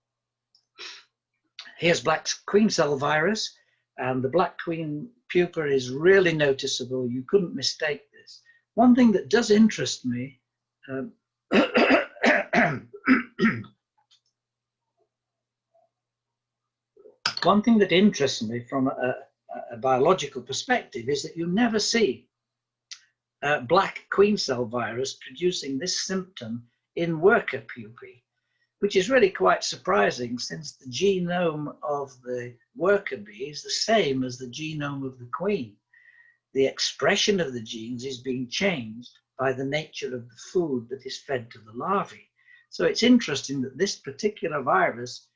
S2: Here's black queen cell virus, and the black queen pupa is really noticeable. You couldn't mistake this. One thing that does interest me, one thing that interests me from a biological perspective is that you never see black queen cell virus producing this symptom in worker pupae, which is really quite surprising, since the genome of the worker bee is the same as the genome of the queen. The expression of the genes is being changed by the nature of the food that is fed to the larvae. So it's interesting that this particular virus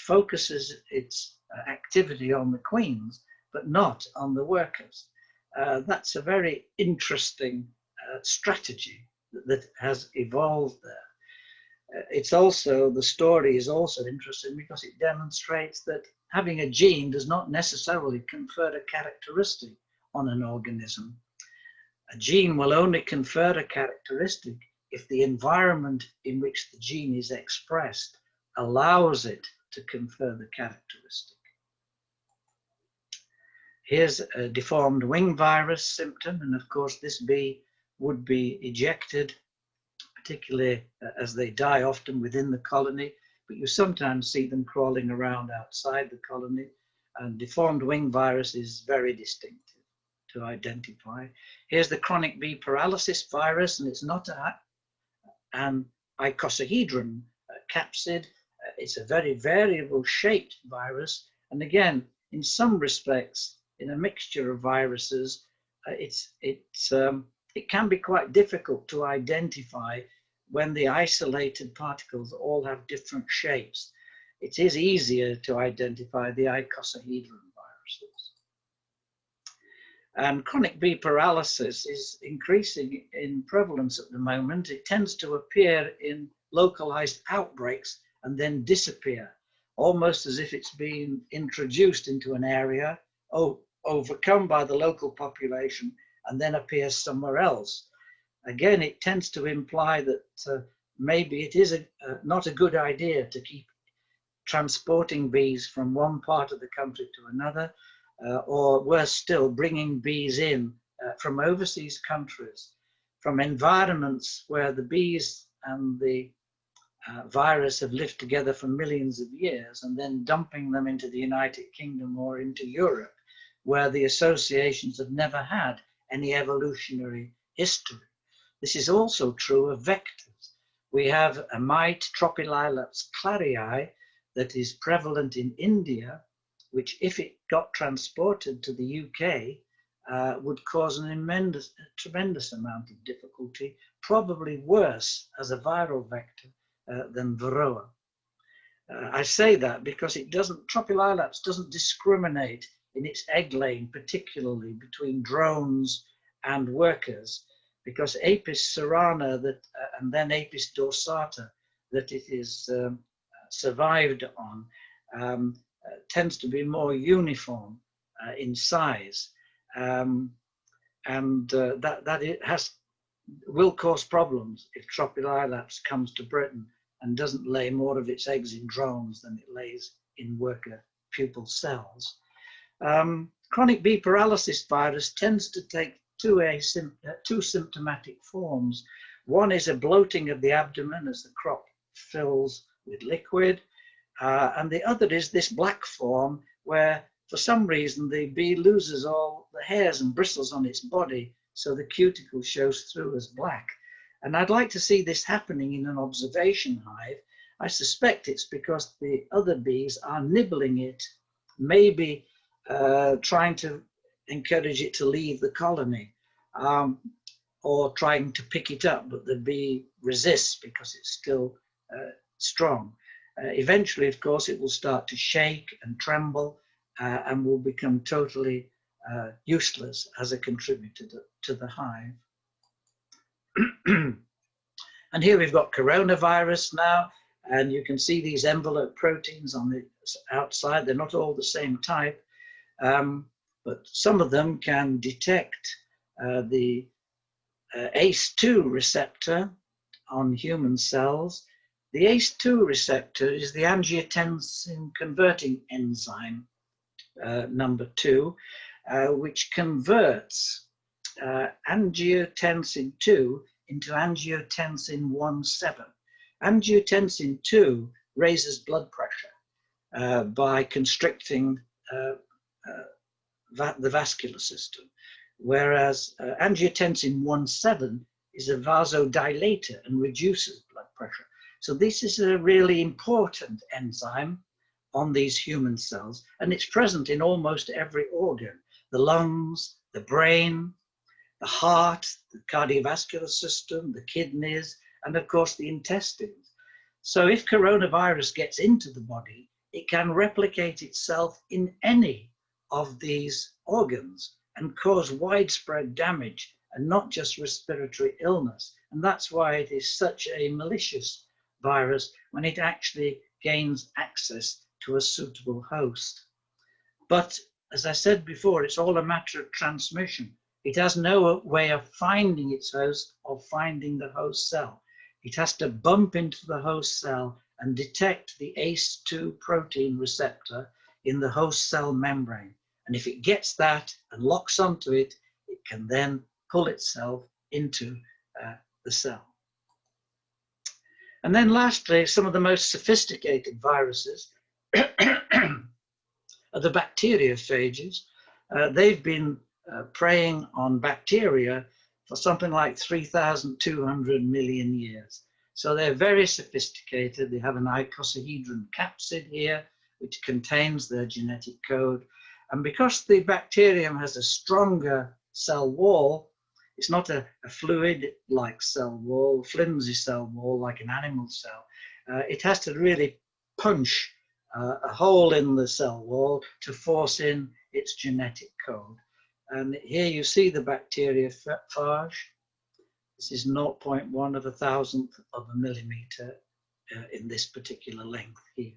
S2: focuses its activity on the queens, but not on the workers. That's a very interesting strategy that has evolved there. It's also, the story is also interesting because it demonstrates that having a gene does not necessarily confer a characteristic on an organism. A gene will only confer a characteristic if the environment in which the gene is expressed allows it to confer the characteristic. Here's a deformed wing virus symptom, and of course this bee would be ejected, particularly as they die often within the colony, but you sometimes see them crawling around outside the colony, and deformed wing virus is very distinctive to identify. Here's the chronic bee paralysis virus, and it's not an icosahedron capsid. It's a very variable shaped virus, and again, in some respects, in a mixture of viruses, it can be quite difficult to identify when the isolated particles all have different shapes. It is easier to identify the icosahedron viruses. And chronic bee paralysis is increasing in prevalence at the moment. It tends to appear in localized outbreaks and then disappear, almost as if it's been introduced into an area, overcome by the local population, and then appears somewhere else. Again, it tends to imply that maybe it is not a good idea to keep transporting bees from one part of the country to another, or worse still, bringing bees in from overseas countries, from environments where the bees and the virus have lived together for millions of years, and then dumping them into the United Kingdom or into Europe, where the associations have never had any evolutionary history. This is also true of vectors. We have a mite, Tropilailaps clarii, that is prevalent in India, which if it got transported to the UK, would cause a tremendous amount of difficulty, probably worse as a viral vector than Varroa. I say that because Tropilailaps doesn't discriminate in its egg laying, particularly between drones and workers, because Apis cerana and then Apis dorsata that it is survived on tends to be more uniform in size, and that it will cause problems if Tropilailaps comes to Britain and doesn't lay more of its eggs in drones than it lays in worker pupal cells. Chronic bee paralysis virus tends to take two symptomatic forms. One is a bloating of the abdomen as the crop fills with liquid, and the other is this black form where for some reason the bee loses all the hairs and bristles on its body, so the cuticle shows through as black. And I'd like to see this happening in an observation hive. I suspect it's because the other bees are nibbling it, maybe trying to encourage it to leave the colony, or trying to pick it up, but the bee resists because it's still strong. Eventually, of course, it will start to shake and tremble and will become totally useless as a contributor to the hive. And here we've got coronavirus now, and you can see these envelope proteins on the outside. They're not all the same type, but some of them can detect the ACE2 receptor on human cells. The ACE2 receptor is the angiotensin converting enzyme number 2, which converts angiotensin 2 into angiotensin 1,7. Angiotensin 2 raises blood pressure by constricting the vascular system, whereas angiotensin 1,7 is a vasodilator and reduces blood pressure. So this is a really important enzyme on these human cells, and it's present in almost every organ: the lungs, the brain, the heart, the cardiovascular system, the kidneys, and of course the intestines. So if coronavirus gets into the body, it can replicate itself in any of these organs and cause widespread damage, and not just respiratory illness. And that's why it is such a malicious virus when it actually gains access to a suitable host. But as I said before, it's all a matter of transmission. It has no way of finding its host or finding the host cell. It has to bump into the host cell and detect the ACE2 protein receptor in the host cell membrane. And if it gets that and locks onto it, it can then pull itself into the cell. And then lastly, some of the most sophisticated viruses are the bacteriophages. They've been preying on bacteria for something like 3,200 million years. So they're very sophisticated. They have an icosahedron capsid here, which contains their genetic code. And because the bacterium has a stronger cell wall, it's not a fluid-like cell wall, flimsy cell wall like an animal cell. It has to really punch a hole in the cell wall to force in its genetic code. And here you see the bacteriophage. This is 0.1 of a thousandth of a millimeter in this particular length here.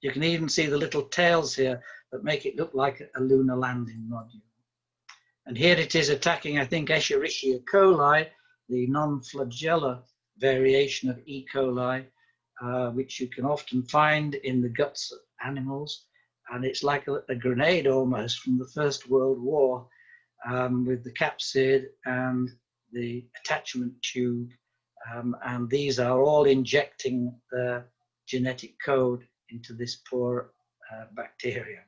S2: You can even see the little tails here that make it look like a lunar landing nodule. And here it is attacking, I think, Escherichia coli, the non-flagellar variation of E. coli, which you can often find in the guts of animals. And it's like a grenade almost from the First World War, with the capsid and the attachment tube. And these are all injecting the genetic code into this poor bacteria.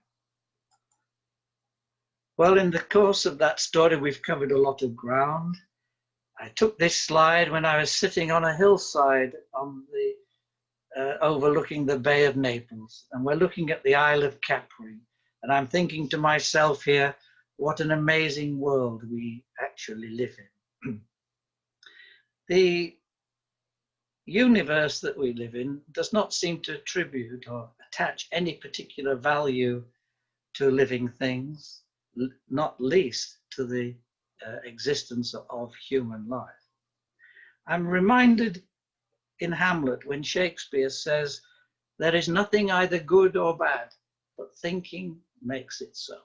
S2: Well, in the course of that story, we've covered a lot of ground. I took this slide when I was sitting on a hillside on the overlooking the Bay of Naples, and we're looking at the Isle of Capri. And I'm thinking to myself here, what an amazing world we actually live in. The universe that we live in does not seem to attribute or attach any particular value to living things, not least to the existence of human life. I'm reminded in Hamlet when Shakespeare says, "There is nothing either good or bad, but thinking makes it so."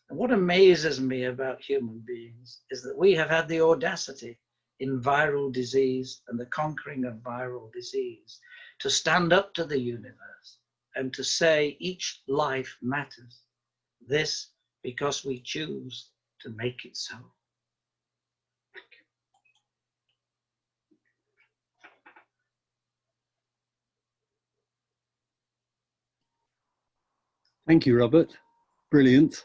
S2: And what amazes me about human beings is that we have had the audacity in viral disease and the conquering of viral disease to stand up to the universe and to say each life matters. This because we choose to make it so.
S1: Thank you, Robert. Brilliant.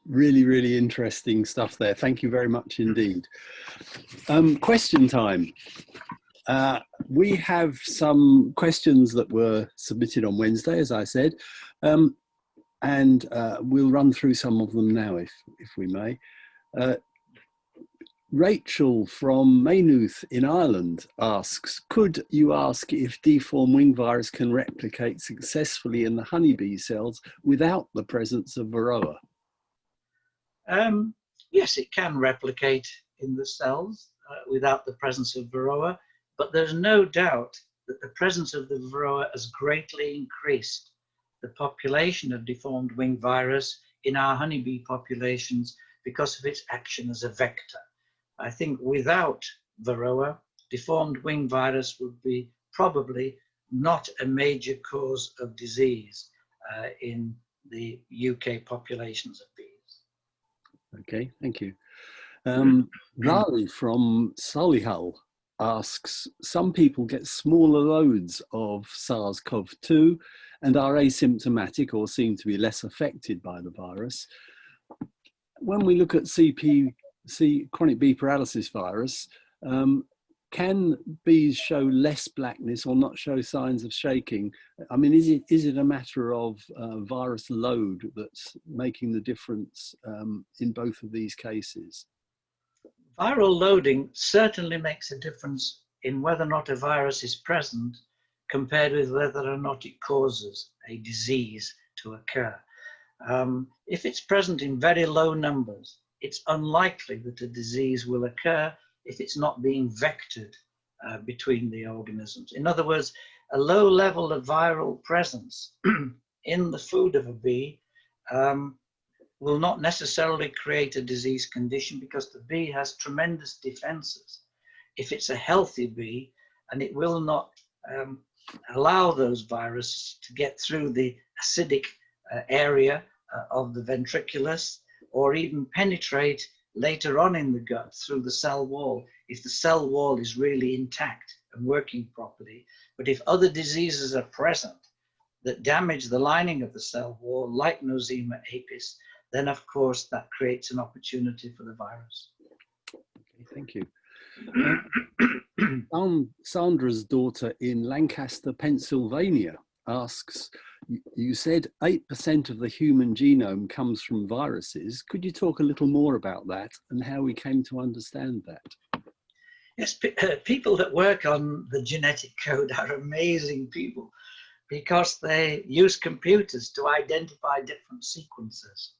S1: Really, really interesting stuff there. Thank you very much indeed. Question time. We have some questions that were submitted on Wednesday, as I said, and we'll run through some of them now, if we may. Rachel from Maynooth in Ireland asks, could you ask if deformed wing virus can replicate successfully in the honeybee cells without the presence of varroa?
S2: Yes, it can replicate in the cells without the presence of varroa, but there's no doubt that the presence of the varroa has greatly increased the population of deformed wing virus in our honeybee populations because of its action as a vector. I think without varroa, deformed wing virus would be probably not a major cause of disease in the UK populations of bees.
S1: Okay, thank you. Raleigh from Solihull asks, some people get smaller loads of SARS-CoV-2 and are asymptomatic or seem to be less affected by the virus. When we look at chronic bee paralysis virus, can bees show less blackness or not show signs of shaking? I mean, is it a matter of virus load that's making the difference in both of these cases?
S2: Viral loading certainly makes a difference in whether or not a virus is present compared with whether or not it causes a disease to occur. If it's present in very low numbers, it's unlikely that a disease will occur if it's not being vectored between the organisms. In other words, a low level of viral presence in the food of a bee will not necessarily create a disease condition because the bee has tremendous defenses. If it's a healthy bee, and it will not allow those viruses to get through the acidic area of the ventriculus, or even penetrate later on in the gut through the cell wall, if the cell wall is really intact and working properly. But if other diseases are present that damage the lining of the cell wall, like Nosema apis, then of course that creates an opportunity for the virus.
S1: Okay, thank you. Sandra's daughter in Lancaster, Pennsylvania asks, you said 8% of the human genome comes from viruses. Could you talk a little more about that and how we came to understand that?
S2: Yes, people that work on the genetic code are amazing people because they use computers to identify different sequences.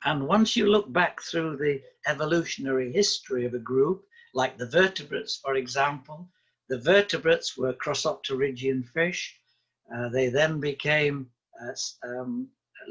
S2: And once you look back through the evolutionary history of a group, like the vertebrates, for example, the vertebrates were crossopterygian fish. They then became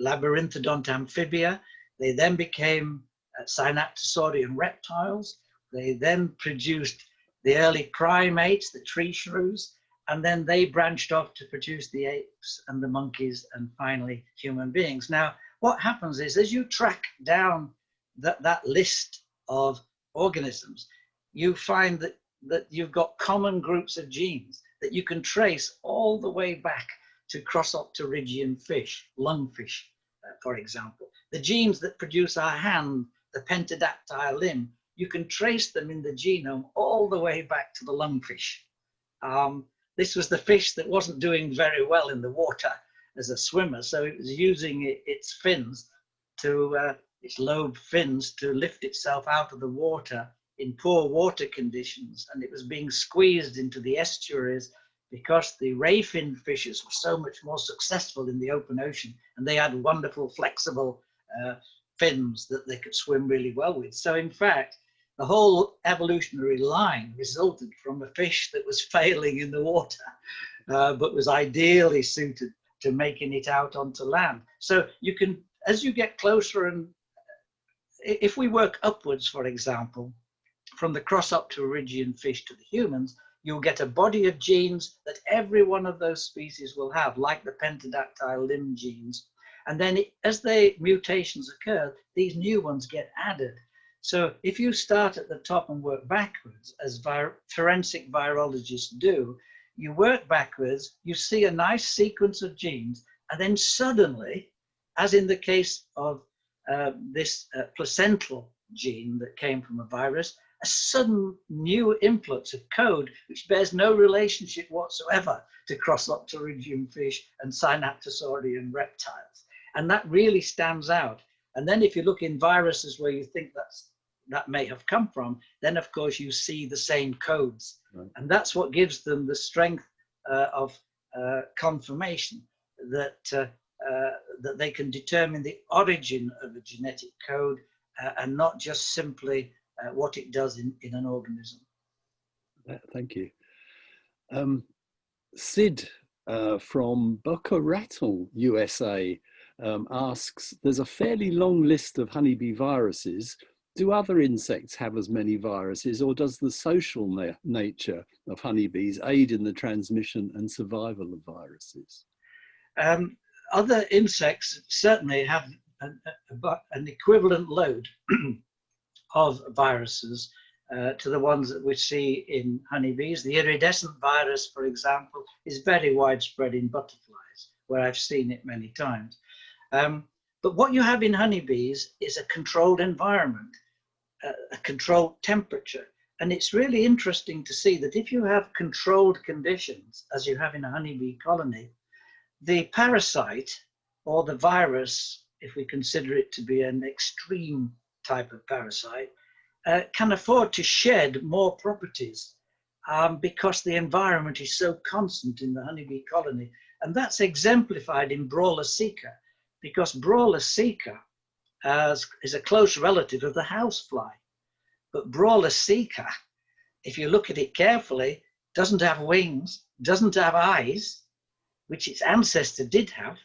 S2: labyrinthodont amphibia. They then became synaptosaurian reptiles. They then produced the early primates, the tree shrews, and then they branched off to produce the apes and the monkeys and finally human beings. Now, what happens is as you track down that list of organisms, you find that you've got common groups of genes that you can trace all the way back to crossopterygian fish, lungfish, for example. The genes that produce our hand, the pentadactyl limb, you can trace them in the genome all the way back to the lungfish. This was the fish that wasn't doing very well in the water as a swimmer, so it was using its fins to, its lobe fins to lift itself out of the water in poor water conditions, and it was being squeezed into the estuaries because the ray fin fishes were so much more successful in the open ocean, and they had wonderful flexible fins that they could swim really well with. So in fact, the whole evolutionary line resulted from a fish that was failing in the water, but was ideally suited to making it out onto land. So you can, as you get closer, and if we work upwards, for example, from the crossopterygian fish to the humans, you'll get a body of genes that every one of those species will have, like the pentadactyl limb genes. And then as the mutations occur, these new ones get added. So if you start at the top and work backwards, as forensic virologists do, you work backwards, you see a nice sequence of genes, and then suddenly, as in the case of this placental gene that came from a virus, a sudden new influx of code which bears no relationship whatsoever to crossopterygian fish and synaptosaurian reptiles. And that really stands out. And then if you look in viruses where you think that may have come from, then of course you see the same codes. Right. And that's what gives them the strength of confirmation that, that they can determine the origin of a genetic code and not just simply what it does in an organism.
S1: Thank you. Sid from Boca Raton, USA asks, there's a fairly long list of honeybee viruses. Do other insects have as many viruses, or does the social nature of honeybees aid in the transmission and survival of viruses?
S2: Other insects certainly have an equivalent load of viruses to the ones that we see in honeybees. The iridescent virus, for example, is very widespread in butterflies, where I've seen it many times. But what you have in honeybees is a controlled environment, a controlled temperature. And it's really interesting to see that if you have controlled conditions, as you have in a honeybee colony, the parasite or the virus, if we consider it to be an extreme type of parasite, can afford to shed more properties because the environment is so constant in the honeybee colony. And that's exemplified in Brawler Seeker, because Brawler Seeker is a close relative of the housefly. But Brawler Seeker, if you look at it carefully, doesn't have wings, doesn't have eyes, which its ancestor did have,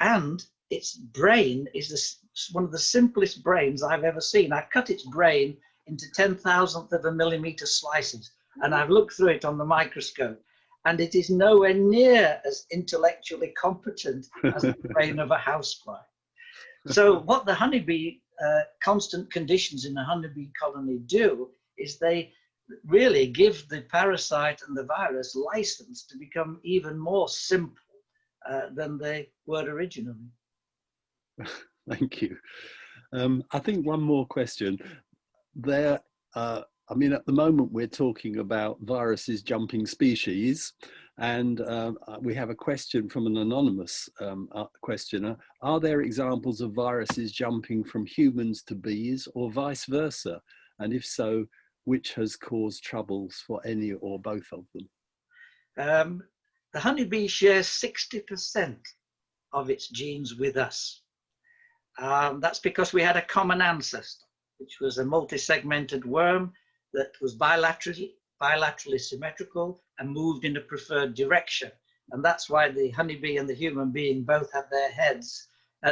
S2: and its brain is one of the simplest brains I've ever seen. I've cut its brain into 10,000th of a millimeter slices, and I've looked through it on the microscope, and it is nowhere near as intellectually competent as the brain of a housefly. So what the honeybee constant conditions in a honeybee colony do is they really give the parasite and the virus license to become even more simple than they were originally.
S1: Thank you. I think one more question. I mean, at the moment we're talking about viruses jumping species, and we have a question from an anonymous questioner. Are there examples of viruses jumping from humans to bees or vice versa? And if so, which has caused troubles for any or both of them?
S2: The honeybee shares 60% of its genes with us. That's because we had a common ancestor, which was a multi-segmented worm that was bilaterally symmetrical and moved in a preferred direction. And that's why the honeybee and the human being both have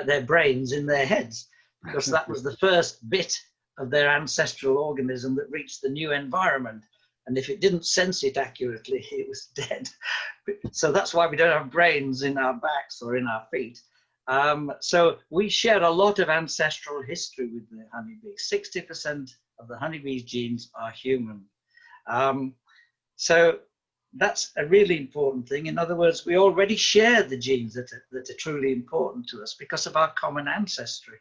S2: their brains in their heads, because that was the first bit of their ancestral organism that reached the new environment. And if it didn't sense it accurately, it was dead. So that's why we don't have brains in our backs or in our feet. So we share a lot of ancestral history with the honeybee. 60% of the honeybee's genes are human. So that's a really important thing. In other words, we already share the genes that are truly important to us because of our common ancestry.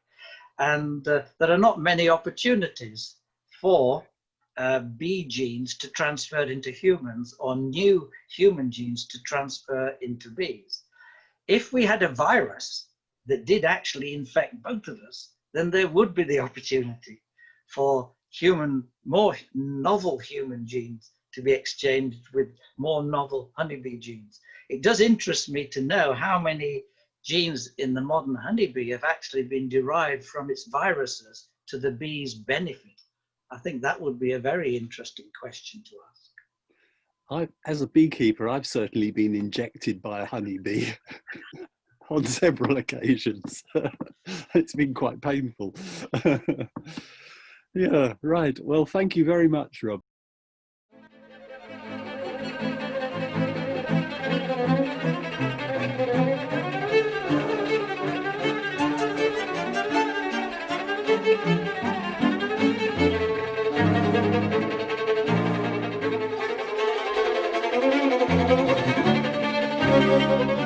S2: And there are not many opportunities for bee genes to transfer into humans or new human genes to transfer into bees. If we had a virus that did actually infect both of us, then there would be the opportunity for more novel human genes to be exchanged with more novel honeybee genes. It does interest me to know how many genes in the modern honeybee have actually been derived from its viruses to the bee's benefit. I think that would be a very interesting question to ask.
S1: As a beekeeper, I've certainly been injected by a honeybee on several occasions. It's been quite painful. Yeah, right. Well, thank you very much, Rob. Thank you.